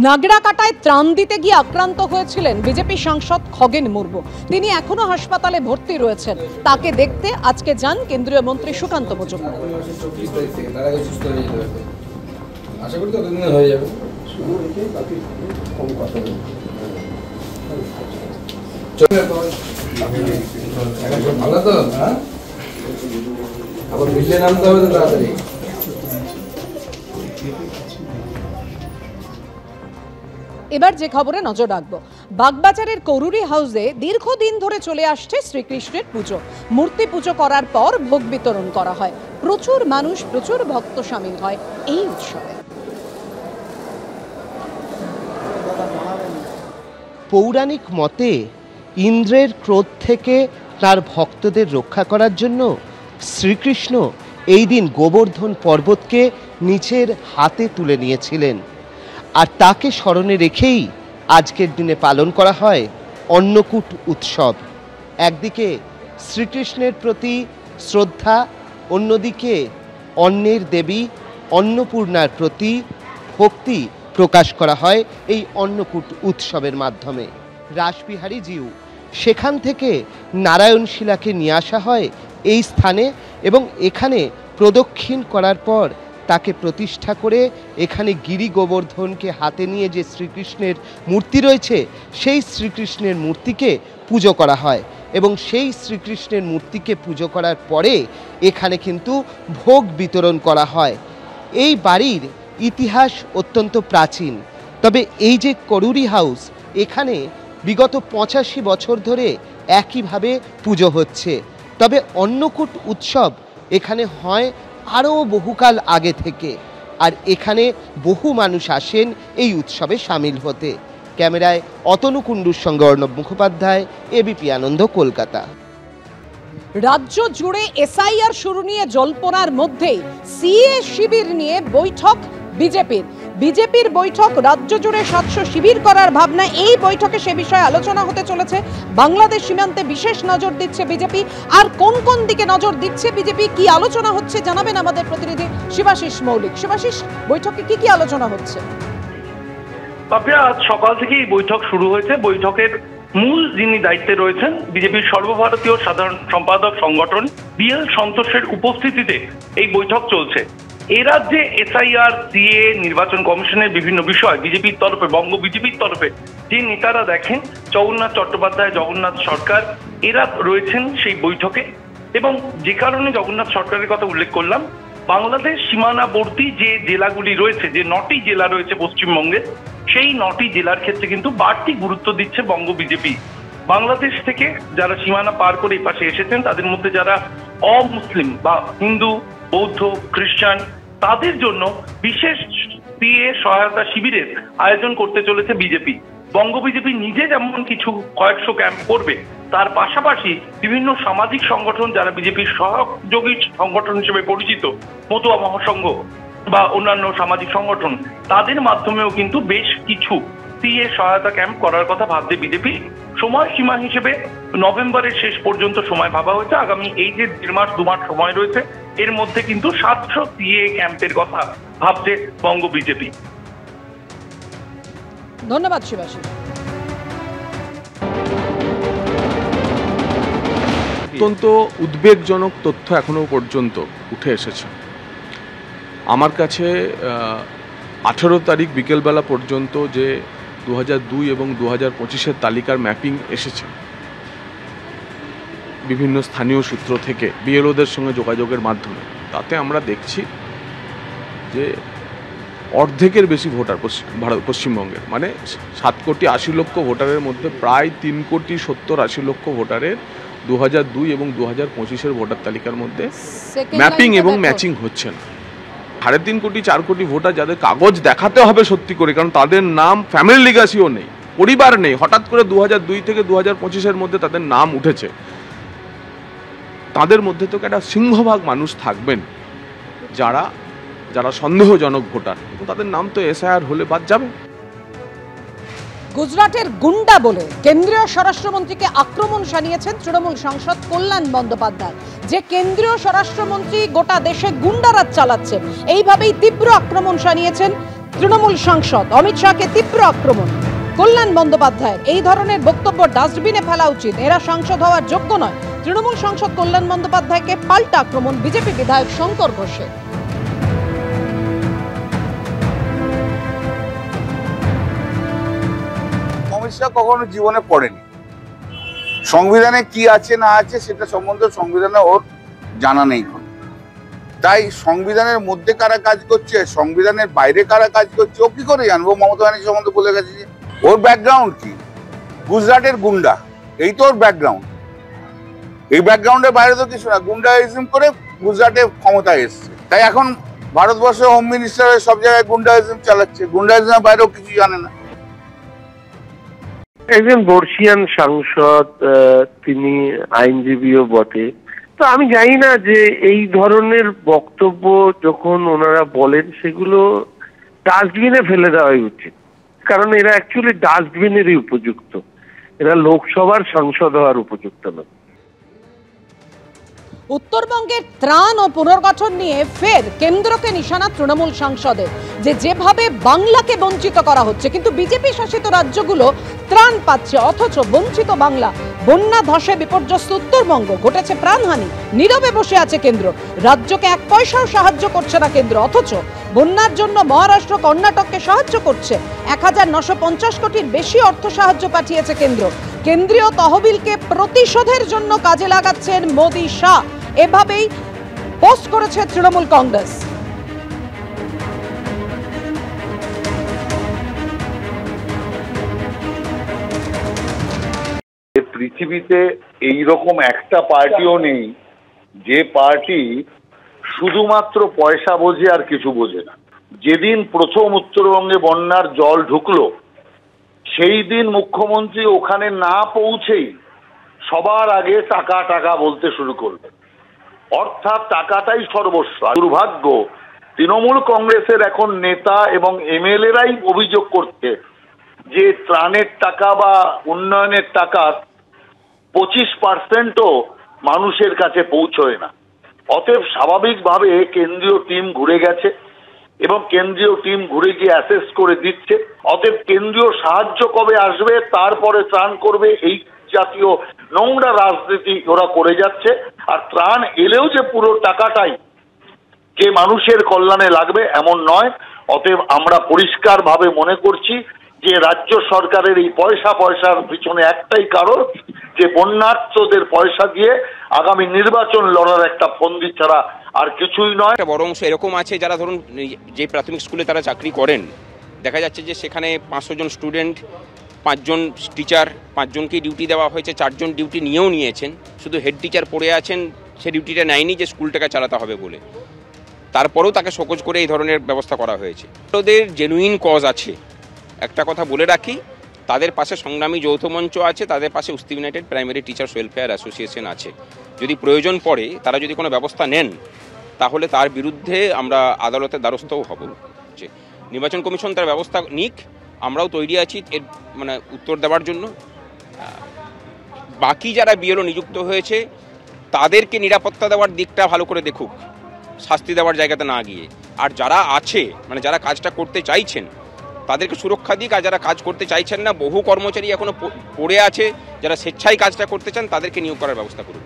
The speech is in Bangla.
নাগড়াকাটায় ত্রাণ দিতে গিয়ে আক্রান্ত হয়েছিলেন বিজেপি সাংসদ খগেন মুর্মু। তিনি এখনো হাসপাতালে ভর্তি রয়েছেন। তাকে দেখতে আজকে যান কেন্দ্রীয় মন্ত্রী সুকান্ত মজুমদার। এবার যে খবরে নজর রাখবো, বাগবাজারের করুরি হাউসে দীর্ঘদিন ধরে চলে আসছে শ্রীকৃষ্ণের পুজো। মূর্তি পুজো করার পর ভোগ বিতরণ করা হয়। প্রচুর মানুষ, প্রচুর ভক্ত সামিল হয় এই উৎসবে। পৌরাণিক মতে ইন্দ্রের ক্রোধ থেকে তার ভক্তদের রক্ষা করার জন্য শ্রীকৃষ্ণ এই দিন গোবর্ধন পর্বতকে নিচের হাতে তুলে নিয়েছিলেন। আর তাকে স্মরণে রেখেই আজকের দিনে পালন করা হয় অন্নকূট উৎসব। একদিকে শ্রীকৃষ্ণের প্রতি শ্রদ্ধা, অন্যদিকে অন্নের দেবী অন্নপূর্ণার প্রতি ভক্তি প্রকাশ করা হয় এই অন্নকূট উৎসবের মাধ্যমে। রাসবিহারী জিউ সেখান থেকে নারায়ণশিলাকে নিয়ে আসা হয় এই স্থানে এবং এখানে প্রদক্ষিণ করার পর তাকে প্রতিষ্ঠা করে এখানে গিরি গোবর্ধনকে হাতে নিয়ে যে শ্রীকৃষ্ণের মূর্তি রয়েছে সেই শ্রীকৃষ্ণের মূর্তিকে পুজো করা হয় এবং সেই শ্রীকৃষ্ণের মূর্তিকে পুজো করার পরে এখানে কিন্তু ভোগ বিতরণ করা হয়। এই বাড়ির ইতিহাস অত্যন্ত প্রাচীন, তবে এই যে করুরি হাউস, এখানে বিগত 85 বছর ধরে একইভাবে পুজো হচ্ছে। তবে অন্নকূট উৎসব এখানে হয় আরও বহুকাল আগে থেকে, আর এখানে বহু মানুষ আসেন এই উৎসবে সামিল হতে। ক্যামেরায় অতনু কুণ্ডুর সঙ্গে অর্ণব মুখোপাধ্যায়, এবিপি আনন্দ, কলকাতা। রাজ্য জুড়ে এসআইআর শুরু নিয়ে জল্পনার মধ্যেই সিএ শিবির নিয়ে বৈঠক বিজেপির বৈঠক। রাজ্য জুড়ে 700 শিবির করার ভাবনা। এই বৈঠকে সে বিষয়ে আলোচনা হতে চলেছে। বাংলাদেশ সীমান্তে বিশেষ নজর দিচ্ছে বিজেপি। আর কোন কোন দিকে নজর দিচ্ছে বিজেপি, কি আলোচনা হচ্ছে জানাবেন আমাদের প্রতিনিধি শিবাশিস মৌলিক। শিবাশিস, বৈঠকে কি কি আলোচনা হচ্ছে? আজ সকাল থেকেই বৈঠক শুরু হয়েছে। বৈঠকের মূল যিনি দায়িত্বে রয়েছেন বিজেপির সর্বভারতীয় সাধারণ সম্পাদক সংগঠন বিএল সন্তোষের উপস্থিতিতে এই বৈঠক চলছে। এ রাজ্যে এসআইআর, সিএ, নির্বাচন কমিশনের বিভিন্ন বিষয় বিজেপির তরফে, বঙ্গ বিজেপির তরফে যে নেতারা দেখেন, জগন্নাথ চট্টোপাধ্যায়, জগন্নাথ সরকার, এরা রয়েছেন সেই বৈঠকে। এবং যে কারণে জগন্নাথ সরকারের কথা উল্লেখ করলাম, বাংলাদেশ সীমানাবর্তী যে জেলাগুলি রয়েছে, যে 9টি জেলা রয়েছে পশ্চিমবঙ্গে, সেই 9টি জেলার ক্ষেত্রে কিন্তু বাড়তি গুরুত্ব দিচ্ছে বঙ্গ বিজেপি। বাংলাদেশ থেকে যারা সীমানা পার করে এই পাশে এসেছেন, তাদের মধ্যে যারা অমুসলিম বা হিন্দু, বৌদ্ধ, খ্রিস্টান, তাদের জন্য বিশেষ সিএ সহায়তা শিবিরের আয়োজন করতে চলেছে বিজেপি। বঙ্গ বিজেপি নিজে যেমন কিছু কয়েকশো ক্যাম্প করবে, তার পাশাপাশি বিভিন্ন সামাজিক সংগঠন যারা বিজেপির সহযোগী সংগঠন হিসেবে পরিচিত, মতুয়া মহাসংঘ বা অন্যান্য সামাজিক সংগঠন, তাদের মাধ্যমেও কিন্তু বেশ কিছু সিএ সহায়তা ক্যাম্প করার কথা ভাবছে বিজেপি। সময়সীমা হিসেবে নভেম্বরের শেষ পর্যন্ত সময় ভাবা হয়েছে। আগামী এই যে 1.5 মাস 2 মাস সময় রয়েছে, এর মধ্যে কিন্তু 700 সিএ ক্যাম্পের কথা ভাবছে বঙ্গ বিজেপি। ধন্যবাদ শিবাশিস। অত্যন্ত উদ্বেগজনক তথ্য এখনো পর্যন্ত উঠে এসেছে আমার কাছে। 18 তারিখ বিকেলবেলা পর্যন্ত যে 2002 এবং 2025-এর তালিকার ম্যাপিং এসেছে বিভিন্ন স্থানীয় সূত্র থেকে, বিএলওদের সঙ্গে যোগাযোগের মাধ্যমে, তাতে আমরা দেখছি যে অর্ধেকের বেশি ভোটার পশ্চিমবঙ্গের, মানে 7,80,00,000 ভোটারের মধ্যে প্রায় 3,70,80,00,000 ভোটারের 2002 এবং 2025-এর ভোটার তালিকার মধ্যে ম্যাপিং এবং ম্যাচিং হচ্ছে না। 3.5 কোটি 4 কোটি ভোটার যাদের কাগজ দেখাতে হবে সত্যি করে, কারণ তাদের নাম, ফ্যামিলি লিগাসিও নেই, পরিবার নেই, হঠাৎ করে 2002 থেকে 2025-এর মধ্যে তাদের নাম উঠেছে, তাদের মধ্যে তো একটা সিংহভাগ মানুষ থাকবেন যারা সন্দেহজনক ভোটার, তাদের নাম তো এসআইআর হলে বাদ যাবে। গুজরাটের গুন্ডা বলে কেন্দ্রীয় স্বরাষ্ট্রমন্ত্রীকে আক্রমণ শানিয়েছেন তৃণমূল সাংসদ কল্যাণ বন্দ্যোপাধ্যায়। যে কেন্দ্রীয় স্বরাষ্ট্রমন্ত্রী গোটা দেশে গুন্ডারাজ চালাচ্ছেন, এইভাবেই তীব্র আক্রমণ শানিয়েছেন তৃণমূল সাংসদ অমিত শাহকে তীব্র আক্রমণ। কল্যাণ বন্দ্যোপাধ্যায়ের এই ধরনের বক্তব্য ডাস্টবিনে ফেলা উচিত, এরা সাংসদ হওয়ার যোগ্য নয়। তৃণমূল সাংসদ কল্যাণ বন্দ্যোপাধ্যায়কে পাল্টা আক্রমণ বিজেপি বিধায়ক শঙ্কর ঘোষের। অমিত শাহ কখনো জীবনে পড়েনি, সংবিধানে কি আছে না আছে সেটা সম্বন্ধে সংবিধানে ওর জানা নেই। তাই সংবিধানের মধ্যে কারা কাজ করছে, সংবিধানের বাইরে কারা কাজ করছে ও কি করে জানবো? মমতা ব্যানার্জি সম্বন্ধে বলে গেছে যে ওর ব্যাকগ্রাউন্ড কি, গুজরাটের গুন্ডা, এই তো ওর ব্যাকগ্রাউন্ড। এই ব্যাকগ্রাউন্ডের বাইরে তো কিছু না, গুন্ডাইজম করে গুজরাটে ক্ষমতায় এসছে। তাই এখন ভারতবর্ষের হোম মিনিস্টার সব জায়গায় গুন্ডাইজম চালাচ্ছে, গুন্ডাইজমের বাইরেও কিছু জানে না। একজন বর্ষিয়ান সাংসদ, তিনি আইনজীবীও বটে। তো আমি জানি না যে এই ধরনের বক্তব্য যখন ওনারা বলেন সেগুলো ডাস্টবিনে ফেলে দেওয়াই উচিত, কারণ এরা অ্যাকচুয়ালি ডাস্টবিনেরই উপযুক্ত, এরা লোকসভার সাংসদ হওয়ার উপযুক্ত নয়। উত্তরবঙ্গের ত্রাণ ও পুনর্গঠন নিয়ে ফের কেন্দ্রকে নিশানা তৃণমূল সাংসদের, যেভাবে বাংলাকে বঞ্চিত করা হচ্ছে, কিন্তু বিজেপি শাসিত রাজ্যগুলো ত্রাণ পাচ্ছে, অথচ বঞ্চিত বাংলা। বন্যা ধসে বিপর্যস্ত উত্তরবঙ্গ, ঘটেছে প্রাণহানি, নীরবে বসে আছে কেন্দ্র। রাজ্যকে এক পয়সাও সাহায্য করছে না কেন্দ্র, অথচ বন্যার জন্য মহারাষ্ট্র কর্ণাটককে সাহায্য করছে। 1950 কোটির বেশি অর্থ সাহায্য পাঠিয়েছে কেন্দ্র। কেন্দ্রীয় তহবিলকে প্রতিশোধের জন্য কাজে লাগাচ্ছেন মোদি শাহ, এভাবেই পোস্ট করেছে তৃণমূল কংগ্রেস। পৃথিবীতে এইরকম একটা পার্টিও নেই যে পার্টি শুধুমাত্র পয়সা বোঝে আর কিছু বোঝে না। যেদিন প্রথম উত্তরবঙ্গে বন্যার জল ঢুকলো সেই দিন মুখ্যমন্ত্রী ওখানে না পৌঁছেই সবার আগে টাকা টাকা বলতে শুরু করলো, অর্থাৎ টাকাটাই সর্বস্ব। দুর্ভাগ্য, তৃণমূল কংগ্রেসের এখন নেতা এবং এমএলএরাই অভিযোগ করছে যে ত্রাণের টাকা বা উন্নয়নের টাকার 25%ও মানুষের কাছে পৌঁছয় না। অতএব স্বাভাবিকভাবে কেন্দ্রীয় টিম ঘুরে গেছে এবং কেন্দ্রীয় টিম ঘুরে গিয়ে অ্যাসেস করে দিচ্ছে। অতএব কেন্দ্রীয় সাহায্য কবে আসবে তারপরে ত্রাণ করবে, এই জাতীয় নোংরা রাজনীতি ওরা করে যাচ্ছে। আর ত্রাণ এলেও যে পুরো টাকাটাই যে মানুষের কল্যাণে লাগবে এমন নয়। অতএব আমরা পরিষ্কারভাবে মনে করছি যে রাজ্য সরকারের এই পয়সার পিছনে একটাই কারণ, যে বন্যার্থদের পয়সা দিয়ে আগামী নির্বাচন লড়ার একটা ফন্দি ছাড়া আর কিছুই নয়। বড় অংশ এরকম আছে যারা ধরুন যে প্রাথমিক স্কুলে তারা চাকরি করেন, দেখা যাচ্ছে যে সেখানে 500 জন স্টুডেন্ট, 5 জন টিচার, 5 জনকেই ডিউটি দেওয়া হয়েছে, 4 জন ডিউটি নিয়েও নিয়েছেন, শুধু হেড টিচার পড়ে আছেন, সে ডিউটিটা নেয়নি যে স্কুলটাকে চালাতে হবে বলে, তারপরেও তাকে শোকজ করে এই ধরনের ব্যবস্থা করা হয়েছে। ওদের জেনুইন কজ আছে, একটা কথা বলে রাখি, তাদের পাশে সংগ্রামী যৌথ মঞ্চ আছে, তাদের পাশে Usthi United Primary Teachers Welfare Association আছে। যদি প্রয়োজন পড়ে তারা যদি কোনো ব্যবস্থা নেন তাহলে তার বিরুদ্ধে আমরা আদালতের দ্বারস্থও হব। নির্বাচন কমিশন তার ব্যবস্থা নিক, আমরাও তৈরি আছি এর মানে উত্তর দেওয়ার জন্য। বাকি যারা বিএলও নিযুক্ত হয়েছে তাদেরকে নিরাপত্তা দেওয়ার দিকটা ভালো করে দেখুক, শাস্তি দেওয়ার জায়গাতে না গিয়ে। আর যারা আছে মানে যারা কাজটা করতে চাইছেন তাদেরকে সুরক্ষা দিক, আর যারা কাজ করতে চাইছেন না, বহু কর্মচারী এখনো পড়ে আছে, যারা স্বেচ্ছায় কাজটা করতে চান তাদেরকে নিয়োগ করার ব্যবস্থা করুন।